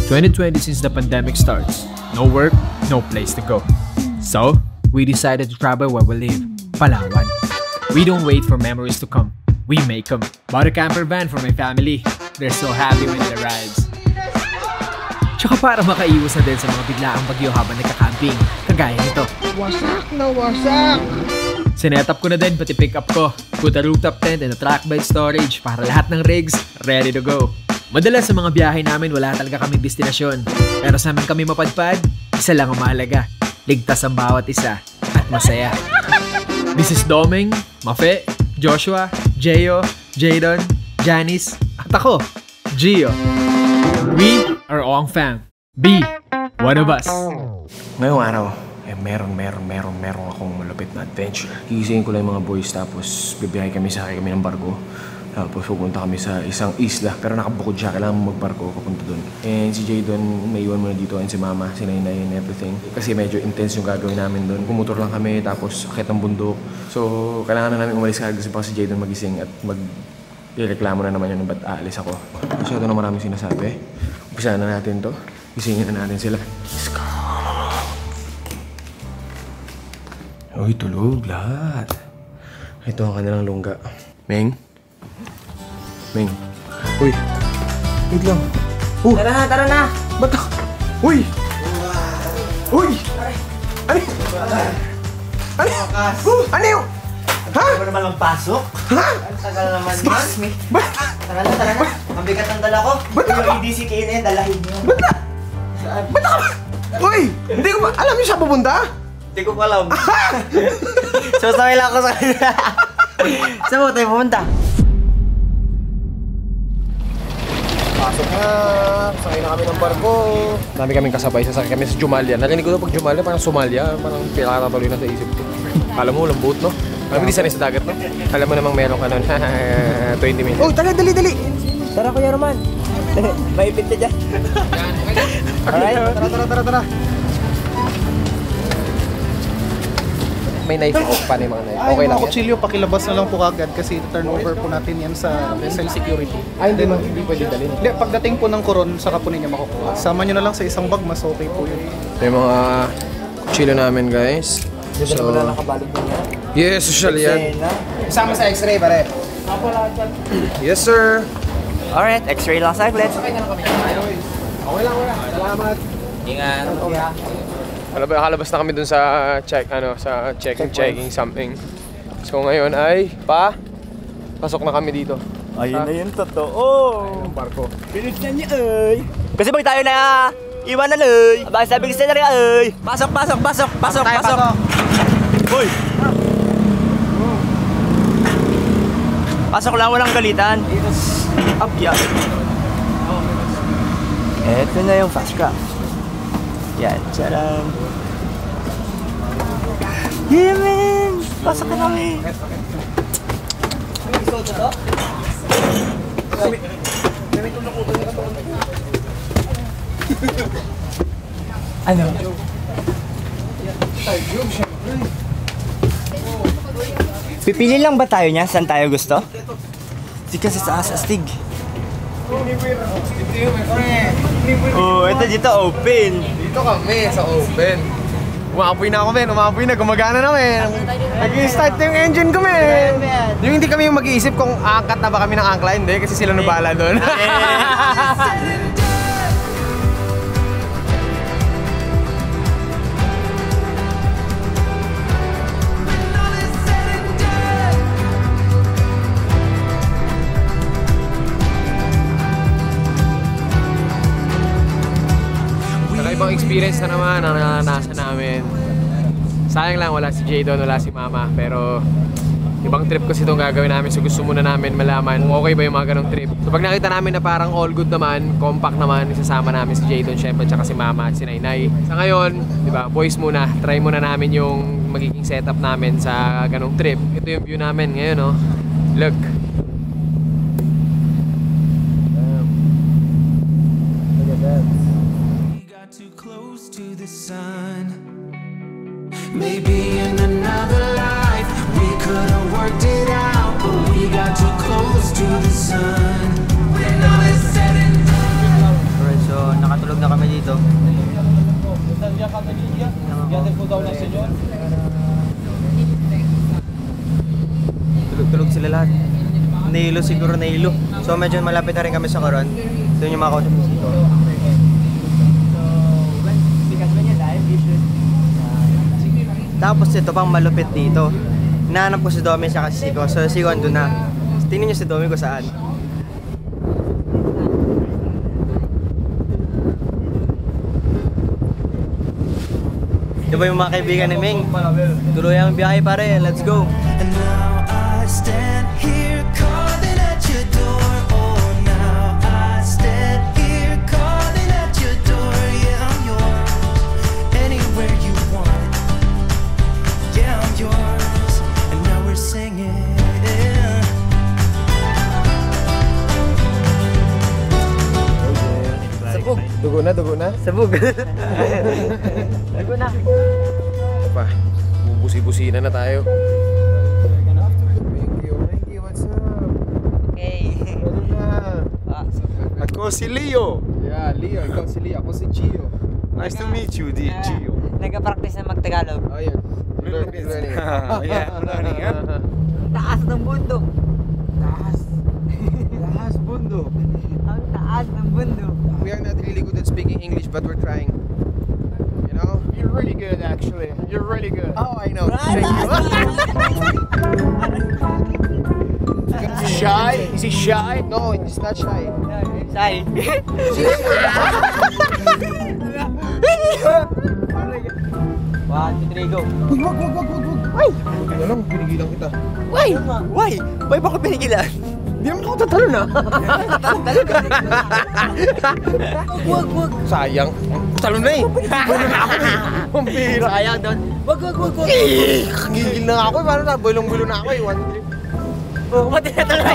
2020 since the pandemic starts. No work, no place to go. So, we decided to travel where we live, Palawan. We don't wait for memories to come. We make them. Bought a camper van for my family. They're so happy when it arrives. Tsaka para makaiwas na din sa mga biglaang bagyo habang nagka-camping, kagaya nito. Wasak na wasak! Sinet up ko na din pati pick up ko. Put a rooftop tent and a track bed storage para lahat ng rigs ready to go. Madalas sa mga biyahe namin wala talaga kaming destinasyon. Pero sa amin kami mapadpad, isa lang ang mahalaga. Ligtas ang bawat isa at masaya. This is Doming, Mafe, Joshua, Jeyo, Jadon, Janice, at ako, Gio. We are Ong Fam. Be one of us. Ngayong araw, meron akong malupit na adventure. Gigisingin ko lang yung mga boys tapos bibiyahe kami, sakay kami ng barko. Tapos pupunta kami sa isang isla pero nakabukod siya, kailangan mo magbarko papunta doon. And si Jadon, may iwan muna dito, and si Mama, si Nainay and everything. Kasi medyo intense yung gagawin namin doon. Pumutor lang kami tapos akit ng bundok. So kailangan na namin umalis kagad kasi baka si Jadon magising at ireklamo na naman yun ba't aalis ako. Masyado na maraming sinasabi. Umpisahan na natin to. Gisingin na natin sila. Let's go! Uy, tulog lahat. Ito ang kanilang lungga. Meng? Meng? Uy! Wait lang. Tara na! Ba't ako? Uy! Uy! Ano? Ano? Ano yun? Ha? Ano naman ang pasok? Ha? Ang tagal naman yan. Ba't? Tara na. Ang bigat ng dala ko. Ba't ako? Yung EDC kayo na yan, dalahin nyo. Ba't na? Ba't ako? Uy! Hindi ko ba? Alam niyo siya pupunta? Hindi ko alam. Sasaway lang ako sa kanila. Saan mo tayo pumunta? Pasok na. Sakay na kami ng barko. Dami kaming kasabay. Sasakay kami sa Jumalia. Narinig ko daw pag Jumalia, parang Somalia. Parang pirata tuloy na sa isip ko. Alam mo, lambot, no? Alam mo, hindi sanay sa dagat, no? Alam mo namang meron ka nun. 20 minutes. Oh, tara, dali! Tara, Kuya Roman. Maipit ka dyan. Alright, Tara. May knife ako. Paano yung mga knife? Okay lang yan? Kutsilyo, pakilabas na lang po kagad kasi turnover po natin yan sa vessel security. Ay, hindi pwede dalhin. Hindi, pagdating po ng koron, saka po ninyo makukuha. Sama nyo na lang sa isang bag, mas okay po yun. Yung mga kutsilyo namin, guys. Dito na pala nakabalog mo yan. Yes, social yan. Kasama sa x-ray, pare. Yes, sir. Alright, x-ray lang sa saglit. Okay lang. Salamat. Ingat. Nakalabas na kami dun sa checking something. So ngayon ay pasok na kami dito. Ayun na yun, totoo. Ayun ang barko. Bilis na niya, ay. Kasi pag tayo na iwan na, ay. Bakit sabi kasi na rin, ay. Pasok. Uy. Pasok lang, walang galitan. Up yan. Eto na yung fast craft. Yan, tsaram. Yeah, man! Pasok na kami! Ano? Pipili lang ba tayo niya? Saan tayo gusto? Di kasi sa astig. Oh, ito dito open. Dito kami sa open. Umapoy na ako, men. Gumagana na, men. Nag-start yung engine ko, men. Yung hindi kami yung mag-iisip kung angkat na ba kami ng angkla. Hindi, kasi sila nabala doon. Ibang experience na naman ang naranasan namin. Sayang lang wala si Jadon, wala si Mama, pero ibang trip kasi itong gagawin namin, so gusto muna namin malaman kung okay ba yung mga ganong trip. So pag nakita namin na parang all good naman, compact naman, isasama namin si Jadon syempre, tsaka si Mama at si Nainay. Sa ngayon, di ba, boys muna, try muna namin yung magiging setup namin sa ganong trip. Ito yung view namin ngayon, no? Look. Maybe in another life we could have worked it out, but we got too close to the sun. When all is said and done. Alright, so nakatulog na lahat. Nailo siguro, nailo. So medyo malapit na rin kami sa Coron. Doon yung makakausap ni Siko. Tapos ito pang malupit dito. Hinahanap ko si Domi siya kasi Siko. So Siko andun na. Tingnan niyo si Domi ko saan. Di ba yung mga kaibigan ni Ming? Tuloy ang biyahe pare, let's go! And now I stand here calling at your door. Oh, now I stand here calling at your door. Yeah, I'm yours. Anywhere you want. Yeah, I'm yours. And now we're singing. Sabog! Dugo na. Sabog! Sabog na! Ano pa? Bubusi-busina na tayo. Thank you, what's up? Okay. Ano na? Ako si Leo. Yeah, Leo. Ikaw si Leo. Ako si Gio. Nice to meet you, Gio. Nagka-practice na mag-Tagalog. Oh, yeah. Learning. Yeah, I'm learning, huh? Taas ng bundok! Lahas bundok. Ang taas ng bundok! We are not really good at speaking English, but we're trying. You know? You're really good, actually. You're really good. Oh, I know. Thank you. Shy? Is he shy? No, he's not shy. Say! One, two, three, go! Wag. Ano lang, pinigilan kita. Why? Why? Why ba ko pinigilan? Hindi naman ako tatalo na. Wag! Sayang. Talo na eh. Pampira. Sayang doon. Wag! Gigil na ako. Paano na? Bulong-bulo na ako eh. 1, 2, 3. Oh, mati na talaga.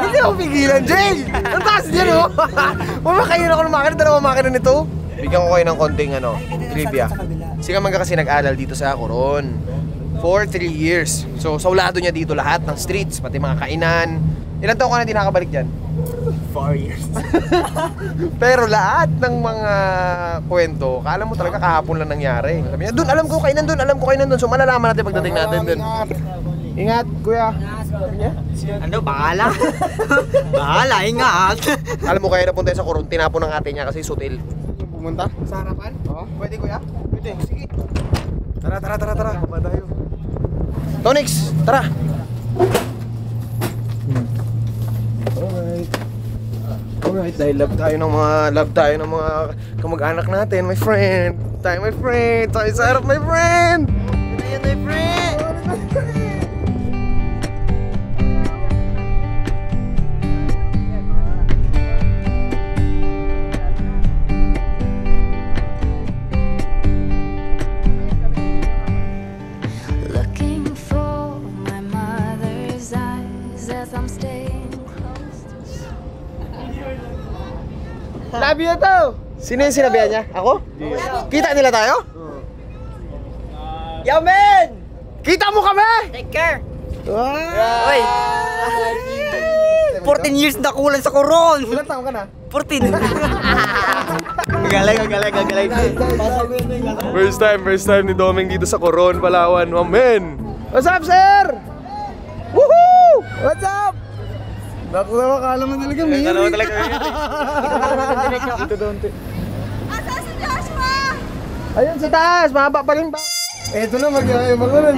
Hindi ako pigilan, Jay! Ang taas dyan, oh! Mamakain ako ng makina, dalawang makina nito. Bigyan ko kayo ng konting trivia. Sika man kasi nag-aral dito sa Coron for 3 years. So, saulado niya dito lahat ng streets, pati mga kainan. Ilan taon ka na di nakabalik dyan? 4 years. Pero lahat ng mga kwento, kala mo talaga kahapon lang nangyari. Sabi niya, doon, alam ko kainan doon. So, malalaman natin pagdating natin doon. Ingat, kuya. Ano, bahala? Bahala, ingat! Alam mo kaya napunta sa Coron, tinapon ng ate niya kasi sutil. Pumunta? Sa harapan? Oo. Pwede kuya? Pwede. Sige. Tara. Haba tayo. Tonix, tara. Alright, dahil love tayo ng mga kamag-anak natin, my friend. Tayo sa harap, my friend. Ayun, my friend! Looking for my mother's eyes as I'm staying close to Love you to. Sino yung sinabihan niya? Ako? Kita nila tayo? Yo, man! Kita mo kami! Take care! Wow! Oy! 14 years na kulang sa Coron! Ilan taon ka na? 14! Galing. First time ni Doming dito sa Coron, Palawan. Amen! What's up, sir? Woohoo! What's up? Naku, akala mo talaga may Dalawa talaga. Dito doon. Asa si Joshua? Ayun sa taas, mahaba pa rin ba? Eto na, mag-iayam ako na.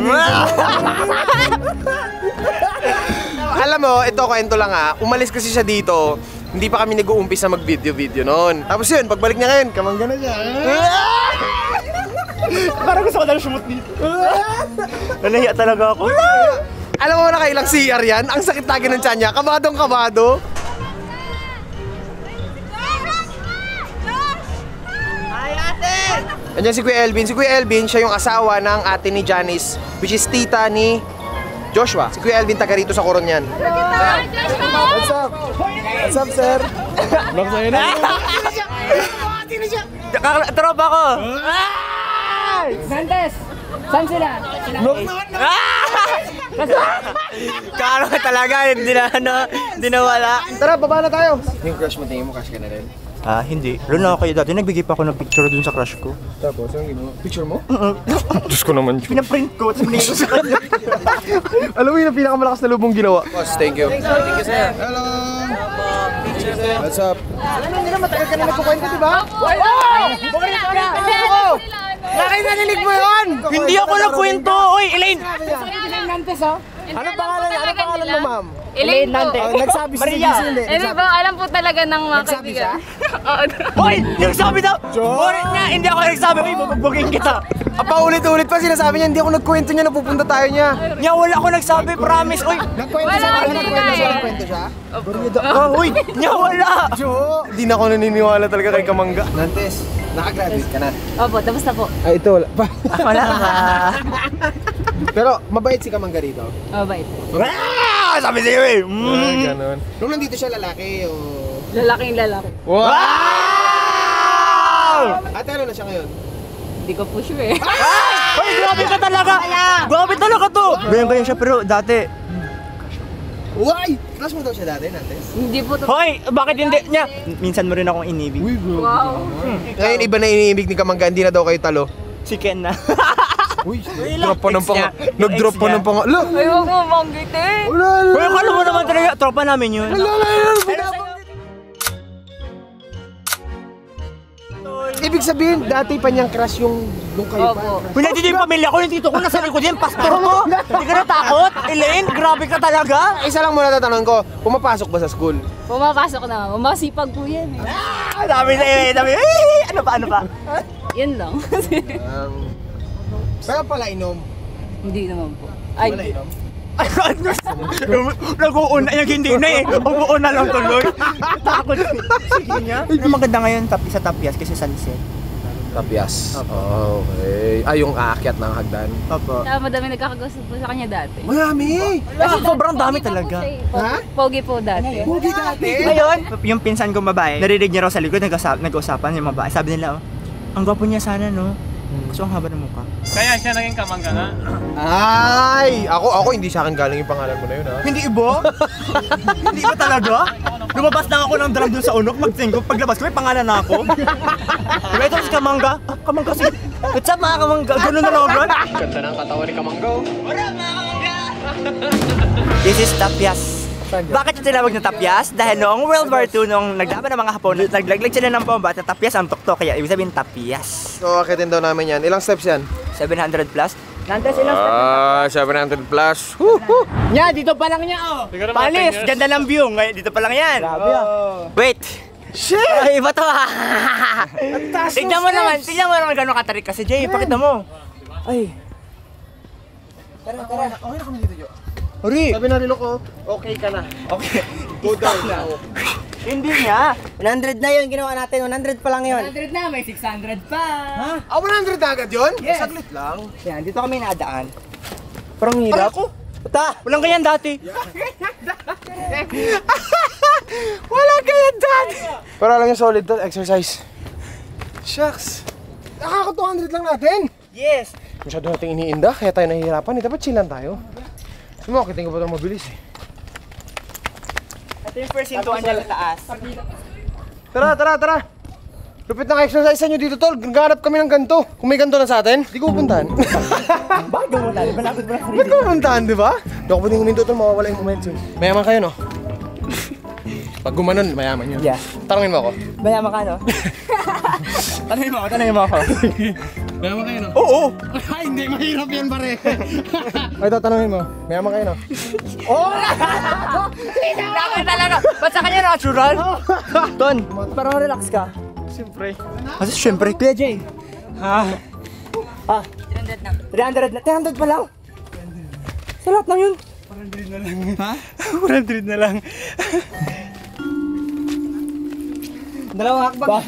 Alam mo, ito kwento lang umalis kasi siya dito. Hindi pa kami nag-uumpisa mag-video noon. Tapos yun, pagbalik niya ngayon, kamangga na siya. Parang gusto ko na sumot dito. Nalahiya talaga ako. Alam mo na kailang CR yan? Ang sakit lagi ng tiyan niya. Kabadong-kabado. Hi, ate! Andiyan si Kuya Elvin. Si Kuya Elvin, siya yung asawa ng ate ni Janice, which is tita ni Joshua. Si Kuya Elvin, taga rito sa Coron yan. What's up? What's up, sir? Vlog sa'yo na. Tropa ko! Santes! Saan sila? Vlog naman na. Kano talaga, hindi na wala. Tara, baba na tayo. Yung crush mo, tingin mo crush ka na rin? Ah, hindi. Lalo na kayo dati, nagbigay pa ako ng picture dun sa crush ko. Tapos, ang ginawa? Picture mo? Diyos ko naman. Pinaprint ko, tapos binigay ko sa kanya. Alam mo yun ang pinakamalakas na lubong ginawa. Boss, thank you. Thank you, sir. Hello! What's up? Hindi na matagal ka na nagkukwento, di ba? Nakarinig mo yun! Hindi ako nagkwento! Oy, Elaine! Anong pangalan mo, ma'am? Elaine po. Nagsabi si hindi. Hindi po, alam po talaga ng mga kaibigan. Oo. Hoy! Nagsabi daw! Borit niya! Hindi ako nagsabi! Uy, bubugbugin kita! Paulit-ulit pa sinasabi niya, hindi ako nagkwento niya, napupunta tayo niya. Niya, wala ako nagsabi, promise! Uy! Wala Nagkwento siya? Uy! Niya, wala! Di na ako naniniwala talaga kay Kamangga. Nantes, nakagraduate ka na. Opo, tapos na po. Ay, ito wala pa. Wala ka! Pero mabait si Kamangga rito. Oh, bait. Ah! Sabi sa'yo eh! Ganon. Nung nandito siya lalaki o... Lalaking lalaki. Wow! Ate, ano na siya ngayon? Hindi ko po sure eh. Uy, grabe ka talaga! Grabe talaga to! Ganyan siya pero dati. Uy! Crush mo daw siya dati, Nantes? Hindi po to. Hoy! Bakit hindi niya? Minsan mo rin akong inibig. Wow. Ngayon, iba na iniibig ni Kamangga, hindi na daw kayo talo. Si Ken na. Uy, drop pa ng panga. Nag-drop pa ng panga. Look! Ay, huwag mo banggitin. Uy, akala mo naman talaga, tropa namin yun. Ibig sabihin, dati pa niyang crush yung kayo pa. Opo. Kung nandito yung pamilya ko, yung tito ko, nasa likod yan, pastor ko. Hindi ka natakot? Elaine, grabe ka talaga. Isa lang muna tatanong ko, pumapasok ba sa school? Pumapasok na. Masipag po yan eh. Sabi sa'yo eh, sabi, ano pa? Yan lang. Pero pala inom. Hindi naman po. Ay, Nag-uuna, yung hindi na eh. Umuuna lang tuloy. Takot. Sige niya. Pero maganda ngayon sa Tapias kasi sunset. Tapias. Okay. Ay, yung aakyat ng hagdan. Opo. madami nagkakagusto po sa kanya dati. Marami! Sobrang dami talaga. Ha? Pogi po dati. Pugi dati! Ngayon, yung pinsan kong babae, narinig niya raw sa likod, nag-usapan yung babae. Sabi nila, ang gwapo niya sana, no? Gusto ang haba ng mukha. Kaya siya naging Kamangga nga. Ay! Ako hindi sa akin galing yung pangalan mo na yun, ha? Hindi iba? Hindi ba talaga? Lumabas lang ako ng drum dun sa unok, mag-singgo. Paglabas ko, may pangalan na ako. Diba ito si Kamangga? Ah, Kamangga si... What's up mga Kamangga? Ganun na lang, bro. Ganda ng katawan ni Kamangga. This is Tapias. Bakit yung tinawag na Tapias? Dahil noong World War II, nung naglaban ng mga Hapon, naglaglag sila ng bomba at Tapias ang tuktok, kaya ibig sabihin Tapias. So, akitin daw namin yan. Ilang steps yan? 700 plus. Nantes ilang steps? 700 plus. Nya, dito pa lang niya, oh. Palis, ganda ng view. Ngayon, dito pa lang yan. Grabe, wait. Shit! Ay, iba to, ha? Tignan mo naman gano'ng katarik kasi, Jay. Pakita mo. Ay. Tara. Okay na kami dito, Jo. Huri! Sabi na rin ako, okay ka na. Okay. Go down na. Hindi nga. 100 na yun, ginawa natin. 100 pa lang yun. 100 na, may 600 pa. Ah, 100 na agad yun? Yes. Saglit lang. Yan, dito kami nadaan. Parang hirap. Puta, walang ganyan dati. Walang ganyan dati! Pero alam yung solid to, exercise. Shucks. Nakaka 200 lang natin. Yes. Masyado nating iniinda, kaya tayo nahihirapan. Dapat chill lang tayo. Sabi mo, kitin ko pa ito mabilis eh. Ito yung first hintuan niya sa taas. Tara! Lupit ng exercise nyo dito, tol. Naghanap kami ng ganito. Kung may ganito na sa atin, di ko pupuntahan. Bakit mo tayo? Malapit mo lang. Ba't ko pupuntahan, di ba? Di ako pwedeng huminto, tol. Mawawala yung momentum. Mayaman kayo, no? Pag gumanon, mayaman yun. Yeah. Tanungin mo ako. Mayaman ka, no? Tanungin mo ako. Mayaman kayo, no? Oo! Ay, hindi. Mahirap yan, pare. Ay, ito, tanungin mo. Mayaman kayo, no? Bakit talaga? Ba't sa kanya natural? Ton, parang relax ka. Siyempre. Kasi syempre, Kuya Jay. 300 na. 300 na. 300 pa lang. Sa lahat ng yun. 400 na lang. Ha? 400 na lang. Dalawang hakbang.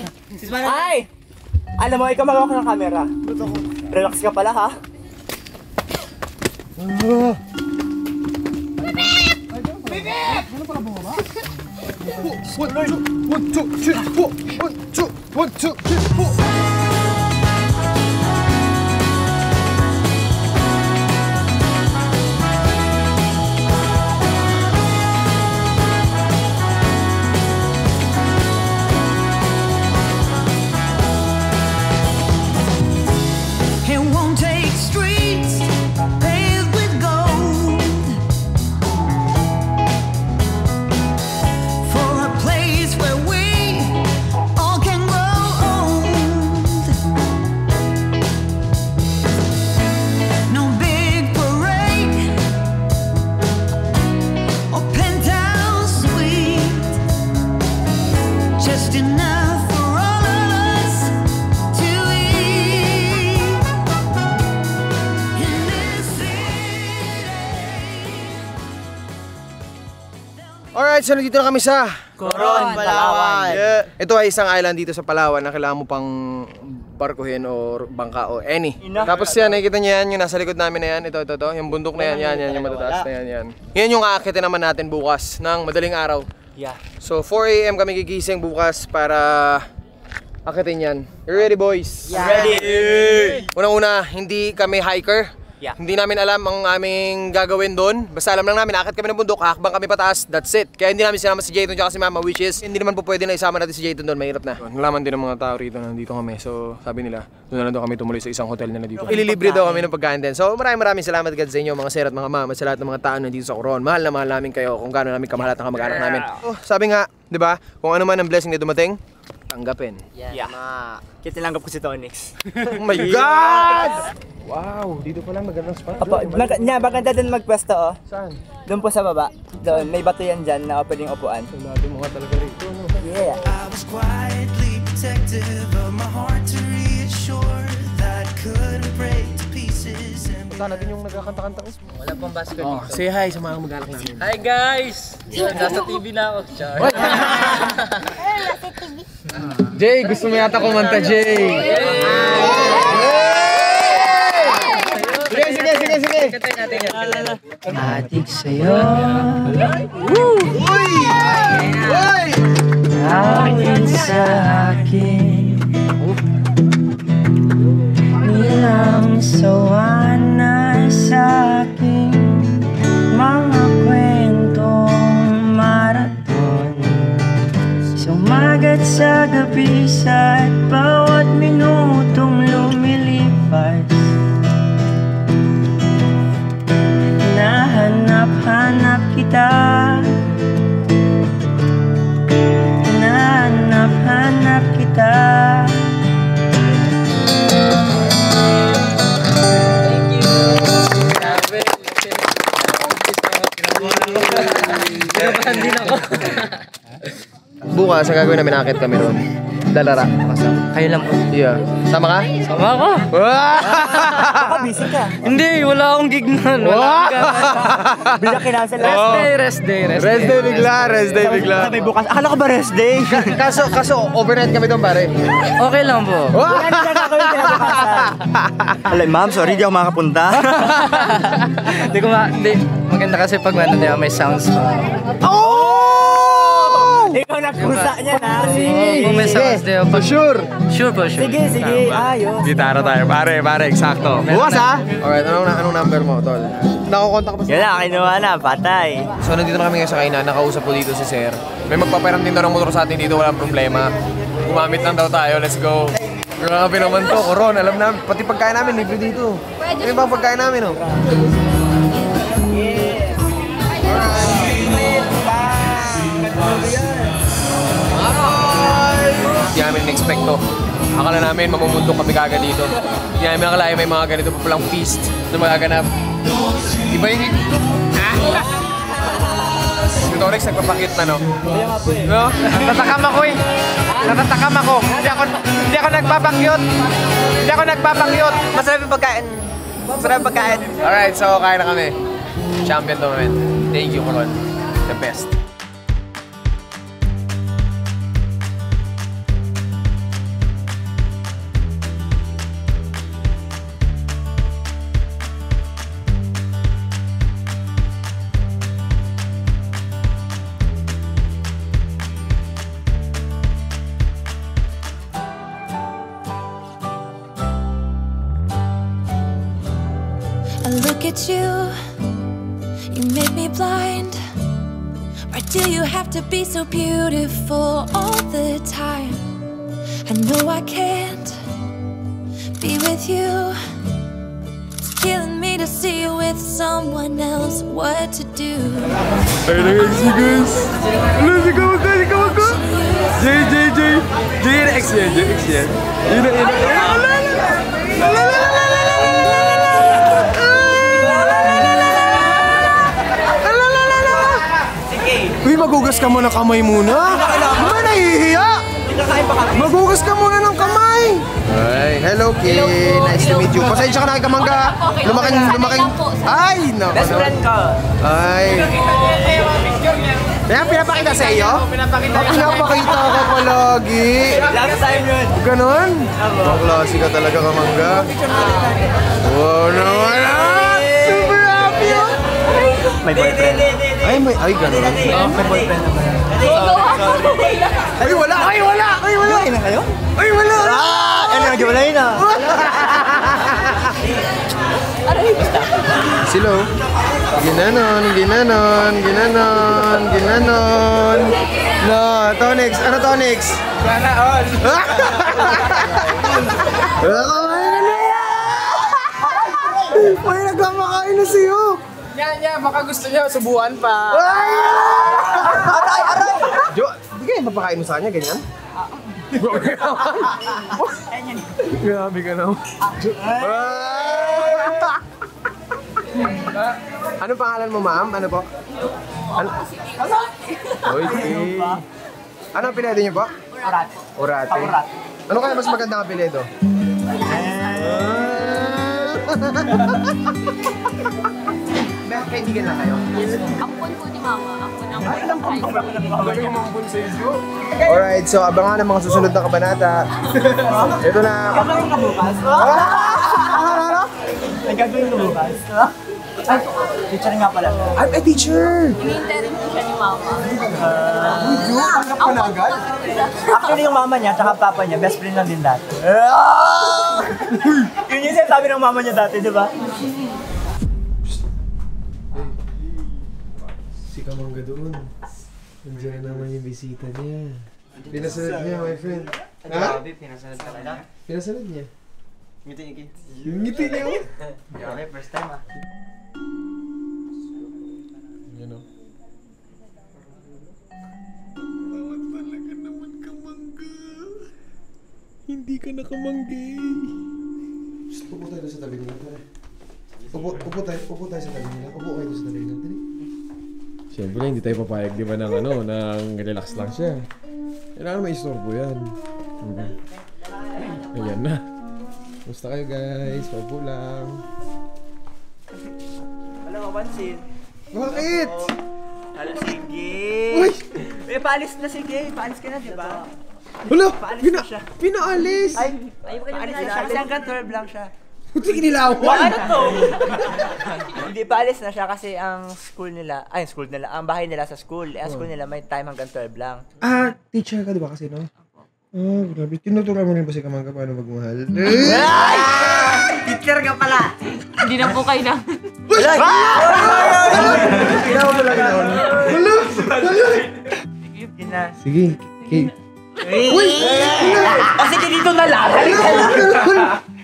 Ay! Alam mo, ikaw magawak ng camera. Relax ka pala, ha? One, two, three, four. just enough for all of us to eat in this city. Alright, so nandito na kami sa Coron, Palawan. Ito ay isang island dito sa Palawan na kailangan mo pang barkuhin o bangka o any. Tapos yan, nakikita niyo yan, yung nasa likod namin na yan. Ito. Yung bundok na yan, yung matataas na yan. Yan yung aakitin naman natin bukas ng madaling araw. Yeah. So 4 AM kami gigising bukas para akitin yan. You ready, boys? Yeah. Ready! Unang-una, hindi kami hiker. Yeah. Hindi namin alam ang aming gagawin doon. Basta alam lang namin, akit kami ng bundok, hakbang kami pataas, that's it. Kaya hindi namin sinama si Jayton at si Mama, which is hindi naman po pwede na isama natin si Jayton doon, mahirap na. Nalaman din ng mga tao rito na nandito kami, so sabi nila, doon na lang kami tumuloy sa isang hotel nila dito. Ililibre daw kami ng pagkain din. So maraming salamat agad sa inyo mga sir at mga mama, sa lahat ng mga tao nandito sa Coron. Mahal na mahal namin kayo kung gaano namin kamahal at ang kamag-anak namin. Oh, sabi nga, di ba, kung ano man ang blessing na dumating, tanggapin. Yeah. Kaya tinanggap ko si Tonix. Oh my God! Wow, dito pa lang magandang spot. Opo, maganda din magpwesto oh. Saan? Doon po sa baba. Doon, may bato yan dyan na pwedeng upuan. Sabi mo nga talaga rito. Yeah. I was quietly protective of my heart to reassure that couldn't break to pieces. And Punta natin yung nagkakanta-kanta ko. Wala pang basket dito. Say hi sa mga mag-alak namin. Hi guys! Nasa TV na ako. Char. Jay, gusto mo yata kumanta, Jay. Sige. Adik sa'yo. Uy! Awit sa akin. Nilang sawa na sa aking mga kwentong maraton. Sumagat sa gabi sa bawat minutong lumilipas. Nahanap-hanap kita. Nahanap-hanap kita. Thank you. Grabe. Kinabahan din ako. Bukas, ang gagawin namin, akit kami ron. Dalara. Kayo lang po. Yeah. Sama ka? Sama ako. Baka busy ka. Hindi, wala akong gig nun. Bila kinansel Rest day bigla. Sabi bukas, akala ko ba rest day? Kaso, overnight kami doon, pare. Okay lang po. Ano siya gagawin kinabukasan? Alam, ma'am, sorry, di ako makapunta. Hindi, maganda kasi pag may sounds pa. Ikaw nagpusa niya na. Kung may sounds di ako. Sure. Sure po, sure. Sige, ayos. Gitara tayo, pare, eksakto. Bukas ha? Alright, anong number mo, tol? Nakukontak ka pa sa... Yan na, kinuha na, patay. So nandito na kami ngayon sa kainan, nakausap po dito si Sir. May magpaparam din daw ng motor sa atin dito, walang problema. Gumamit lang daw tayo, let's go. Grabe naman to, Coron, alam namin, pati pagkain namin, libre dito. Ano bang pagkain namin, oh? Hindi namin in-expect to. Akala namin mamumundok kami kagad dito. Hindi namin akalain may mga ganito pa palang feast na magaganap. Iba yung... Si Torex nagpapakit na, no? No? Natatakam ako eh. Natatakam ako. Hindi ako nagpapakyot. Hindi ako nagpapakyot. Masarap yung pagkain. Masarap yung pagkain. Alright, so kain na kami. Champion to, man. Thank you, Coron. The best. I look at you, you make me blind. Why do you have to be so beautiful all the time? I know I can't be with you. It's killing me to see you with someone else. What to do? Ayun na guys. Ano, sigaw ako. Jay na X yan. Yun na. Uy, magugas ka muna kamay muna. Ba nahihiya? Maghugas ka muna ng kamay! Ay, hello, Kay. Nice to meet you. Pasensya ka na kay Kamangga. Lumaking... Ay, naku. Best friend ka. Ay. Kaya pinapakita sa iyo? Pinapakita ka palagi. Last time yun. Ganon? Ang klase ka talaga, Kamangga. Wow naman. Super happy yun. May boyfriend. Ay, ganon. May boyfriend naman. Ay, wala! Ay, wala! Ay, wala! Ay na kayo? Ay, wala! Ano yung wala yun ah? Silo. Ginanon. No, Tonix. Ano Tonix? Sana all. May nagkamakain na sa'yo. Yan, baka gusto niyo subuan pa. Aray! Jo, di kaya papakain mo sa kanya, ganyan? Grabe ka naman. Ano pangalan mo, ma'am? Ano po? Ano? Okay. Ano ang apelyido niyo po? Orate. Ano kaya mas magandang apelyido? Kaibigan na kayo? Ampun po ni Mama. Alright, so abangan ang mga susunod na kabanata. Ito na. Gagawin ka bukas? Ano? Ay, gagawin ka bukas? Ay, teacher nga pala. I'm a teacher! Hinihintay rin po siya ni Mama. Tanggap ka na agad? Actually, yung mama niya at papa niya, best friend lang din dati. Yun yung sinasabi ng mama niya dati, di ba? Si Kamangga doon. Nandiyan naman yung bisita niya. Pinasunod niya, my friend. Ha? Pinasunod talaga. Pinasunod niya. Ngiti. Yung ngiti niya. Grabe, first time ah. Yan o. Bawat talaga naman, Kamangga. Hindi ka na kamanggay. Upo tayo sa tabi nila. Upo tayo sa tabi nila. Upo kayo sa tabi nila. Siyempre, hindi tayo papayag, di ba, ng relax lang siya. Kailangan may istorbo yan. Ayan na. Gusto kayo, guys? Paupo lang. Wala mapansin. Bakit? Wala si Gay. Uy! Paalis na si Gay. Paalis ka na, di ba? Hala! Paalis na siya. Pinaalis! Ay, paalis na siya. Kasi hanggang 12 lang siya. Puti kinilawan! Ano to? Hindi, paalis na siya kasi ang ang bahay nila sa school. Ang school nila may time hanggang 12 lang. Ah, teacher ka, di ba kasi, no? Oh, grabe. Tinuturuan mo rin ba si Kamangga paano magmahal? Teacher ka pala! Hindi na po kayo na. Sige, okay. Kasi dito na lang!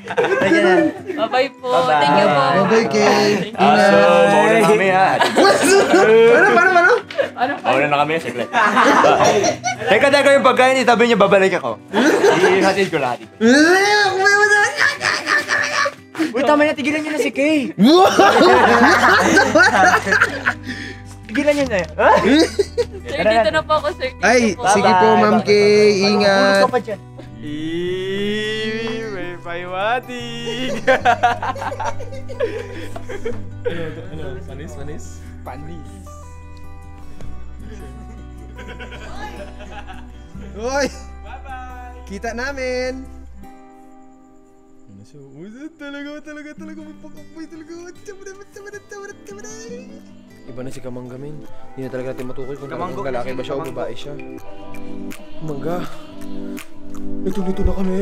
Bye-bye po. Thank you po. Bye-bye, Kay. Mauna na kami ha. Ano? Mauna na kami, secret. Teka, yung pagkain, itabi niya, babalik ako. Ihatid ko lahat. Uy, tama na, tigilan niyo na si Kay. Tigilan niyo na. Sir, dito na po ako, sir. Ay, sige po, Ma'am Kay. Ingat. Ulot ka pa dyan. May paiwatig. Ano? Panis? Panis. Hoy! Kita namin! Talaga may pang-apoy talaga. Iba na si Kamangga, men. Hindi na talaga natin matukoy kung talagang lalaki ba siya o babae siya. Kamangga! Ito na kami!